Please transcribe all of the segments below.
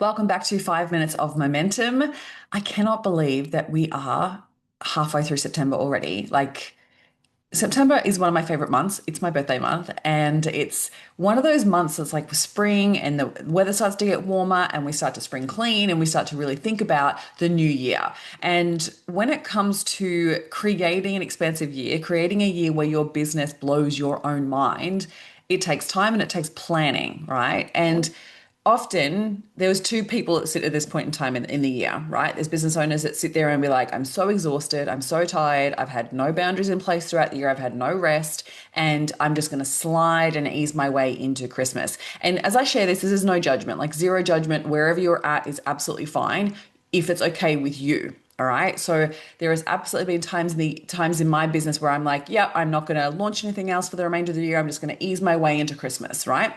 Welcome back to 5 Minutes of Momentum. I cannot believe that we are halfway through September already. September is one of my favorite months. It's my birthday month, and it's one of those months that's like spring and the weather starts to get warmer and we start to spring clean and we start to really think about the new year. And when it comes to creating an expansive year, creating a year where your business blows your own mind, it takes time and it takes planning, right? And often there was two people that sit at this point in time in the year, right? There's business owners that sit there and be like, I'm so exhausted, I'm so tired, I've had no boundaries in place throughout the year, I've had no rest, and I'm just going to slide and ease my way into Christmas. And as I share this is no judgment, like zero judgment. Wherever you're at is absolutely fine if it's okay with you. All right. So there has absolutely been times in my business where I'm like, yeah, I'm not going to launch anything else for the remainder of the year. I'm just going to ease my way into Christmas, right?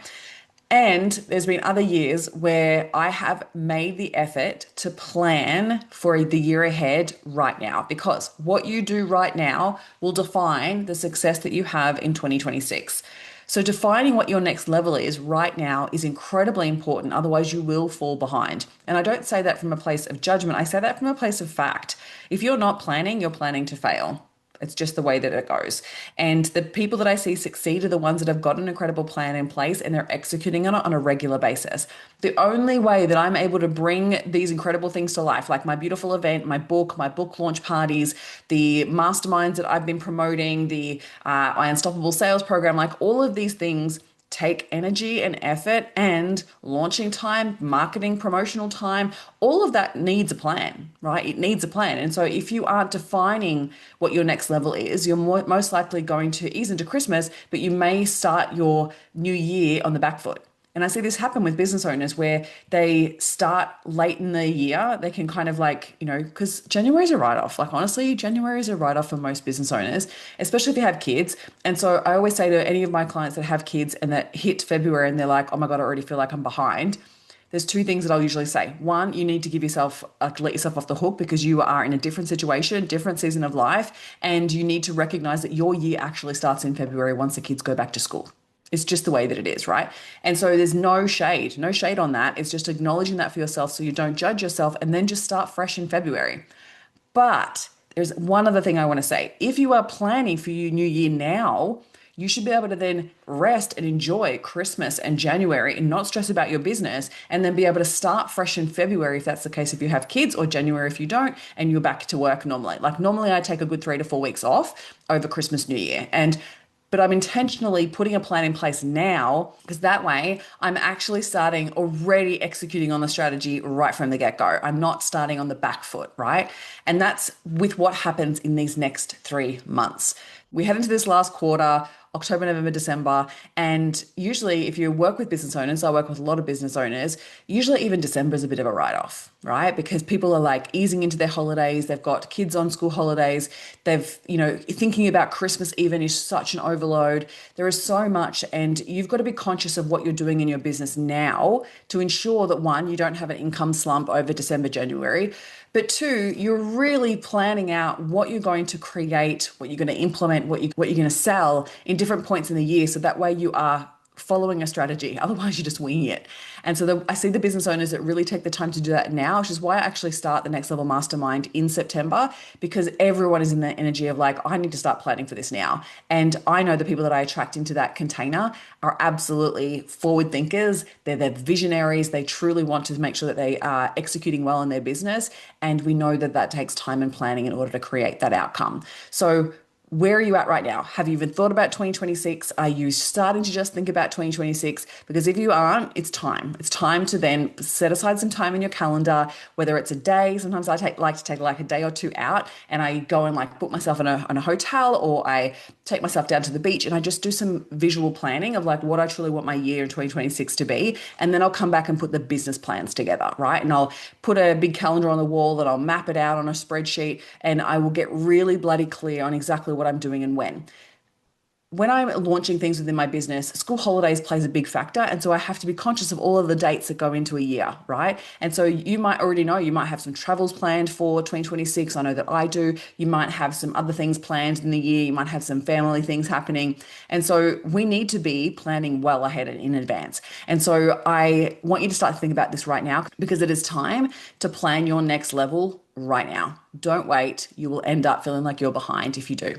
And there's been other years where I have made the effort to plan for the year ahead right now, because what you do right now will define the success that you have in 2026. So defining what your next level is right now is incredibly important. Otherwise, you will fall behind. And I don't say that from a place of judgment. I say that from a place of fact. If you're not planning, you're planning to fail. It's just the way that it goes. And the people that I see succeed are the ones that have got an incredible plan in place and they're executing on it on a regular basis. The only way that I'm able to bring these incredible things to life, like my beautiful event, my book launch parties, the masterminds that I've been promoting, the my Unstoppable Sales program, like all of these things take energy and effort and launching time, marketing, promotional time, all of that needs a plan, right? It needs a plan. And so if you aren't defining what your next level is, you're most likely going to ease into Christmas, but you may start your new year on the back foot. And I see this happen with business owners where they start late in the year. They can kind of like, because January is a write-off. Like, honestly, January is a write-off for most business owners, especially if you have kids. And so I always say to any of my clients that have kids and that hit February and they're like, oh my God, I already feel like I'm behind. There's two things that I'll usually say. One, you need to give yourself, let yourself off the hook because you are in a different situation, different season of life, and you need to recognize that your year actually starts in February once the kids go back to school. It's just the way that it is, right? And so there's no shade on that. It's just acknowledging that for yourself so you don't judge yourself and then just start fresh in February. But there's one other thing I want to say. If you are planning for your new year now, you should be able to then rest and enjoy Christmas and January and not stress about your business, and then be able to start fresh in February if that's the case, if you have kids, or January if you don't, and you're back to work normally. Like, normally I take a good 3 to 4 weeks off over Christmas, New Year. But I'm intentionally putting a plan in place now because that way I'm actually starting already executing on the strategy right from the get-go. I'm not starting on the back foot, right? And that's with what happens in these next 3 months. We head into this last quarter, October, November, December. And usually, if you work with business owners, I work with a lot of business owners, usually even December is a bit of a write-off, right? Because people are like easing into their holidays. They've got kids on school holidays. Thinking about Christmas even is such an overload. There is so much. And you've got to be conscious of what you're doing in your business now to ensure that, one, you don't have an income slump over December, January. But two, you're really planning out what you're going to create, what you're going to implement, what you're going to sell in different points in the year. So that way you are following a strategy. Otherwise, you're just winging it. And so I see the business owners that really take the time to do that now, which is why I actually start the Next Level Mastermind in September, because everyone is in the energy of like, I need to start planning for this now. And I know the people that I attract into that container are absolutely forward thinkers. They're visionaries. They truly want to make sure that they are executing well in their business. And we know that that takes time and planning in order to create that outcome. So where are you at right now? Have you even thought about 2026? Are you starting to just think about 2026? Because if you aren't, it's time. It's time to then set aside some time in your calendar, whether it's a day. Sometimes like to take like a day or two out and I go and like book myself in a hotel, or I take myself down to the beach and I just do some visual planning of like what I truly want my year in 2026 to be. And then I'll come back and put the business plans together, right? And I'll put a big calendar on the wall that I'll map it out on a spreadsheet, and I will get really bloody clear on exactly what I'm doing and when. when I'm launching things within my business, school holidays plays a big factor. And so I have to be conscious of all of the dates that go into a year, right? And so you might already know you might have some travels planned for 2026. I know that I do. You might have some other things planned in the year. You might have some family things happening. And so we need to be planning well ahead and in advance. And so I want you to start to think about this right now because it is time to plan your next level right now. Don't wait. You will end up feeling like you're behind if you do.